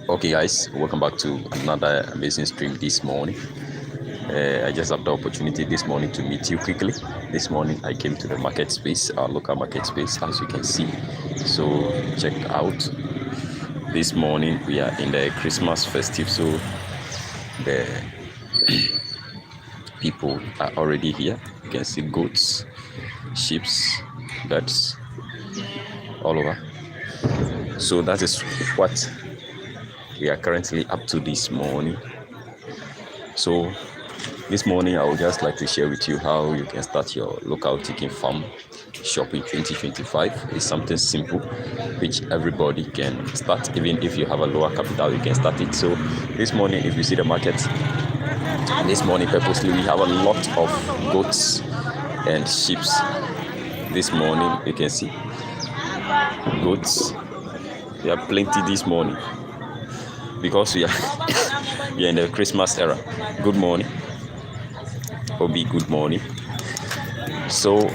Okay guys, welcome back to another amazing stream this morning. I just had the opportunity this morning to meet you quickly. This morning I came to the market space, our local market space, as you can see. So check out. This morning we are in the Christmas festive, so the people are already here. You can see goats, sheep, birds all over. So that is what we are currently up to this morning. So this morning I would just like to share with you how you can start your local chicken farm shop in 2025. It's something simple which everybody can start. Even if you have a lower capital, you can start it. So this morning, if you see the market, this morning purposely we have a lot of goats and sheep. This morning you can see goats. We have plenty this morning because we are we are in the Christmas era. Good morning, Obi. Good morning. So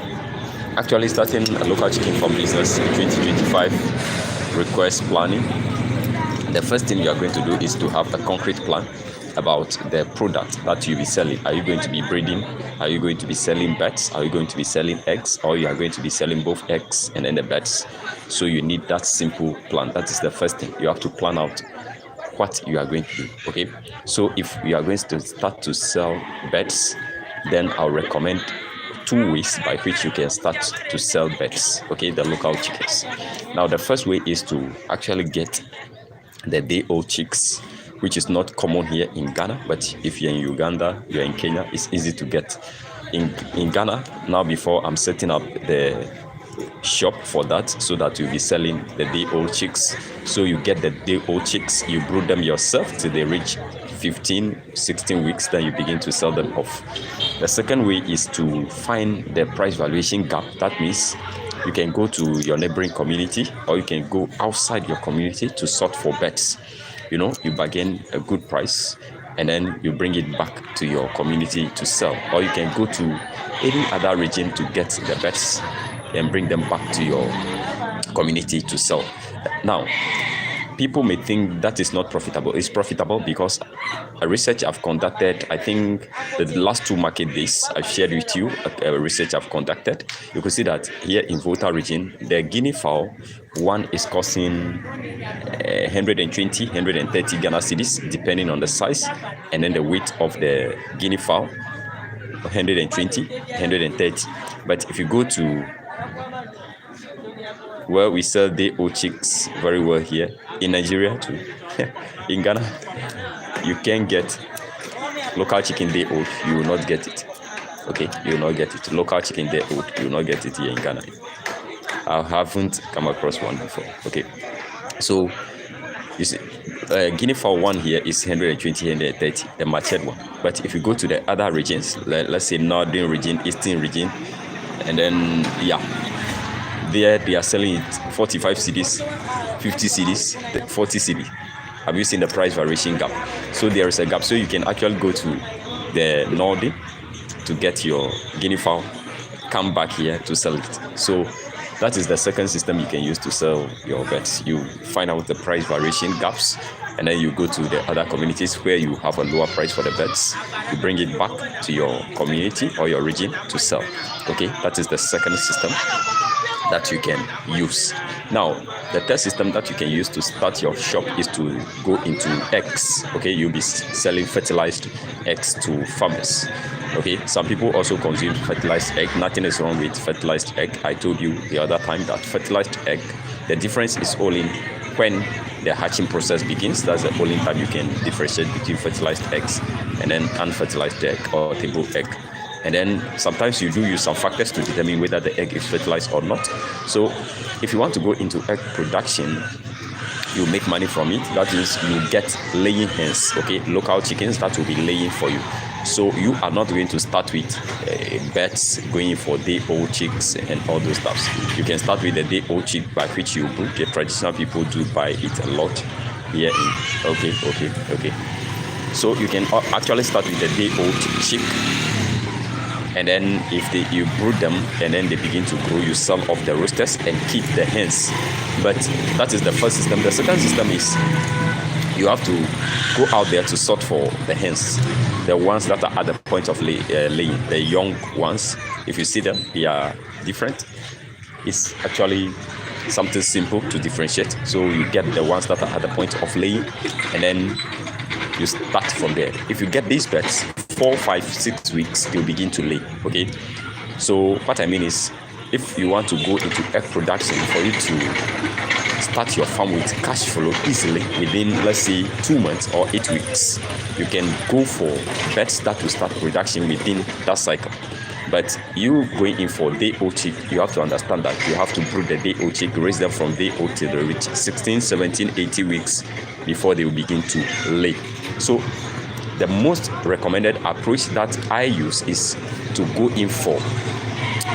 actually starting a local chicken farm business in 2025 requires planning. The first thing you are going to do is to have a concrete plan about the product that you'll be selling. Are you going to be breeding? Are you going to be selling birds? Are you going to be selling eggs? Or you are going to be selling both eggs and then the birds? So you need that simple plan. That is the first thing. You have to plan out what you are going to do. Okay, so if you are going to start to sell birds, then I'll recommend 2 ways by which you can start to sell birds, okay, the local chickens. Now the first way is to actually get the day-old chicks, which is not common here in Ghana, but if you're in Uganda, you're in Kenya, it's easy to get. In Ghana, now before I'm setting up the shop for that, so that you'll be selling the day-old chicks. So you get the day-old chicks, you brood them yourself till they reach 15-16 weeks, then you begin to sell them off. The second way is to find the price valuation gap. That means you can go to your neighboring community, or you can go outside your community to sort for birds. You know, you bargain a good price and then you bring it back to your community to sell, or you can go to any other region to get the birds and bring them back to your community to sell. Now, people may think that is not profitable. It's profitable because a research I've conducted, I think the last 2 market days I've shared with you a research I've conducted. You can see that here in Volta region, the guinea fowl, one is costing 120, 130 Ghana cedis, depending on the size, and then the weight of the guinea fowl, 120, 130. But if you go to where we sell day-old chicks very well here in Nigeria too, in Ghana, you can get local chicken day-old. You will not get it. Okay, you will not get it. Local chicken day-old, you will not get it here in Ghana. I haven't come across one before. Okay, so you see, guinea fowl one here is 120, 130, the matured one. But if you go to the other regions, let's say northern region, eastern region, and then there they are selling it 45 cedis, 50 cedis, 40 cedis. Have you seen the price variation gap? So there is a gap. So you can actually go to the northern to get your guinea fowl, come back here to sell it. So that is the second system you can use to sell your birds. You find out the price variation gaps, and then you go to the other communities where you have a lower price for the birds. You bring it back to your community or your region to sell. Okay, that is the second system that you can use. Now, the third system that you can use to start your shop is to go into eggs. Okay, you'll be selling fertilized eggs to farmers. Okay, some people also consume fertilized egg. Nothing is wrong with fertilized egg. I told you the other time that fertilized egg, the difference is only when the hatching process begins. That's the only time you can differentiate between fertilized eggs and then unfertilized egg or table egg. And then sometimes you do use some factors to determine whether the egg is fertilized or not. So if you want to go into egg production, you make money from it. That means you get laying hens, okay, local chickens that will be laying for you. So you are not going to start with birds going for day-old chicks and all those stuffs. You can start with the day-old chick by which you breed. The traditional people do buy it a lot here in, okay. So you can actually start with the day-old chick, and then if you brood them and then they begin to grow, you sell off the roosters and keep the hens. But that is the first system. The second system is you have to go out there to sort for the hens, the ones that are at the point of laying, the young ones. If you see them, they are different. It's actually something simple to differentiate. So you get the ones that are at the point of laying, and then you start from there. If you get these birds, 4, 5, 6 weeks, they'll begin to lay. Okay, so what I mean is, if you want to go into egg production, for you to start your farm with cash flow easily within, let's say, 2 months or 8 weeks, you can go for birds that will start production within that cycle. But you going in for day-old chick, you have to understand that you have to brood the day-old chick, raise them from day-old till they reach 16, 17, 18 weeks before they will begin to lay. So the most recommended approach that I use is to go in for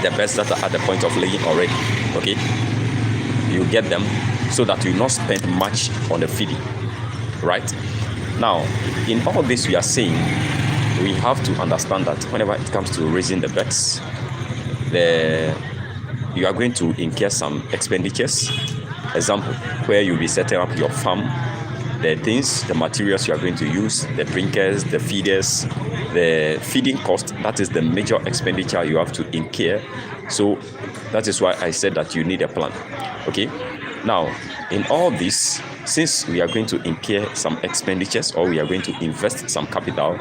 the birds that are at the point of laying already. Okay, you get them so that you not spend much on the feeding. Right now, in all this we are saying, we have to understand that whenever it comes to raising the birds, you are going to incur some expenditures. Example, where you'll be setting up your farm, the things, the materials you are going to use, the drinkers, the feeders, the feeding cost, that is the major expenditure you have to incur. So that is why I said that you need a plan. Okay, now in all this, since we are going to incur some expenditures, or we are going to invest some capital,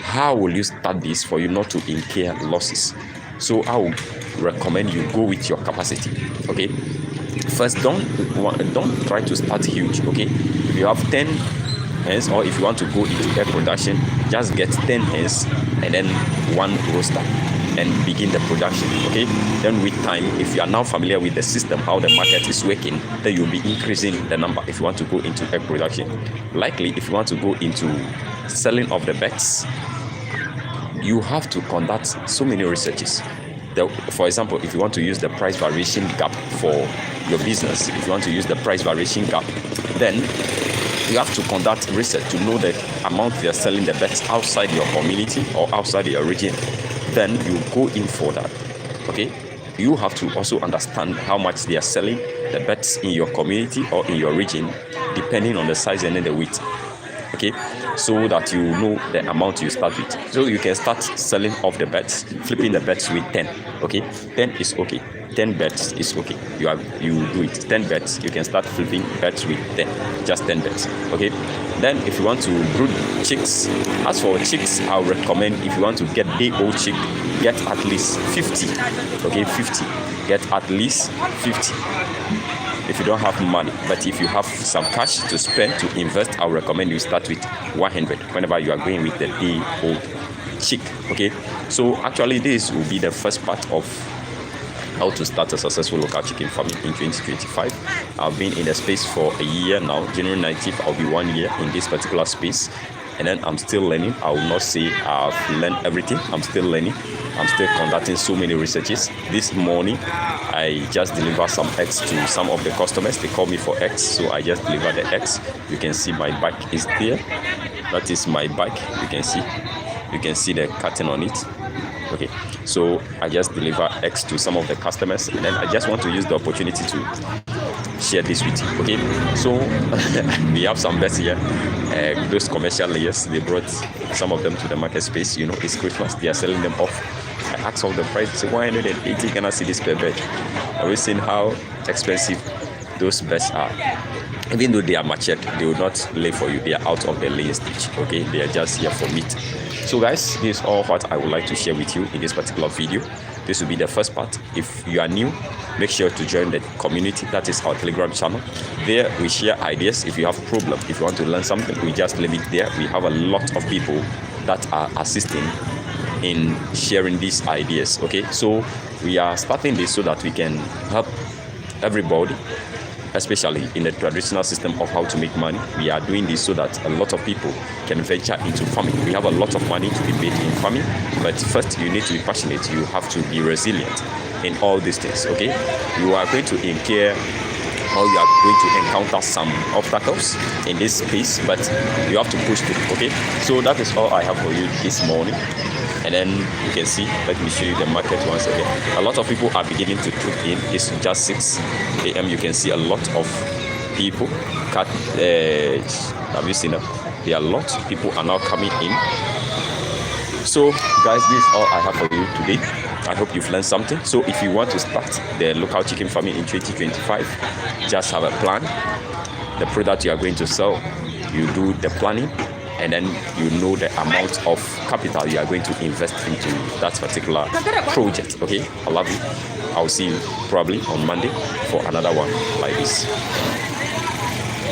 how will you start this for you not to incur losses? So I would recommend you go with your capacity. Okay, first, don't try to start huge. Okay, if you have 10 hens, or if you want to go into egg production, just get 10 hens and then 1 roaster and begin the production. Okay, then with time, if you are now familiar with the system, how the market is working, then you'll be increasing the number if you want to go into egg production. Likely, if you want to go into selling of the birds, you have to conduct so many researches. For example, if you want to use the price variation gap for your business, if you want to use the price variation gap, then you have to conduct research to know the amount they are selling the birds outside your community or outside your region. Then you go in for that. Okay, you have to also understand how much they are selling the birds in your community or in your region, depending on the size and then the weight. Okay, so that you know the amount you start with. So you can start selling off the birds, flipping the birds with 10. Okay, 10 is okay. 10 birds is okay. You do it. 10 birds, you can start flipping birds with 10. Just 10 birds. Okay. Then if you want to brood chicks, as for chicks, I would recommend, if you want to get day-old chick, get at least 50. Okay, 50. Get at least 50. If you don't have money, but if you have some cash to spend, to invest, I would recommend you start with 100 whenever you are going with the day-old chick. Okay, so actually this will be the first part of how to start a successful local chicken farming in 2025. I've been in the space for a year now. January 19th, I'll be 1 year in this particular space, and then I'm still learning. I will not say I've learned everything. I'm still learning. I'm still conducting so many researches. This morning, I just delivered some eggs to some of the customers. They call me for eggs, so I just delivered the eggs. You can see my bag is there. That is my bag. You can see the curtain on it. Okay, so I just deliver eggs to some of the customers, and then I just want to use the opportunity to share this with you. Okay, so we have some birds here, those commercial layers. They brought some of them to the market space. You know, it's Christmas, they are selling them off. I asked all the price, say 180 Ghana cedis per bird. Are we seeing how expensive those birds are? Even though they are matured, they will not lay for you. They are out of the laying stage. Okay, they are just here for meat. So guys, this is all what I would like to share with you in this particular video. This will be the first part. If you are new, make sure to join the community. That is our Telegram channel. There we share ideas. If you have a problem, if you want to learn something, we just leave it there. We have a lot of people that are assisting in sharing these ideas. Okay, so we are starting this so that we can help everybody, especially in the traditional system of how to make money. We are doing this so that a lot of people can venture into farming. We have a lot of money to be made in farming, but first you need to be passionate. You have to be resilient in all these things. Okay, you are going to incur, or you are going to encounter some obstacles in this space, but you have to push through. Okay, so that is all I have for you this morning. And then you can see, let me show you the market once again. A lot of people are beginning to tune in. It's just 6 a.m. You can see a lot of people. Have you seen them? There are lots of people are now coming in. So guys, this is all I have for you today. I hope you've learned something. So if you want to start the local chicken farming in 2025, just have a plan. The product you are going to sell, you do the planning, and then you know the amount of capital you are going to invest into that particular project. Okay, I love you. I'll see you probably on Monday for another one like this.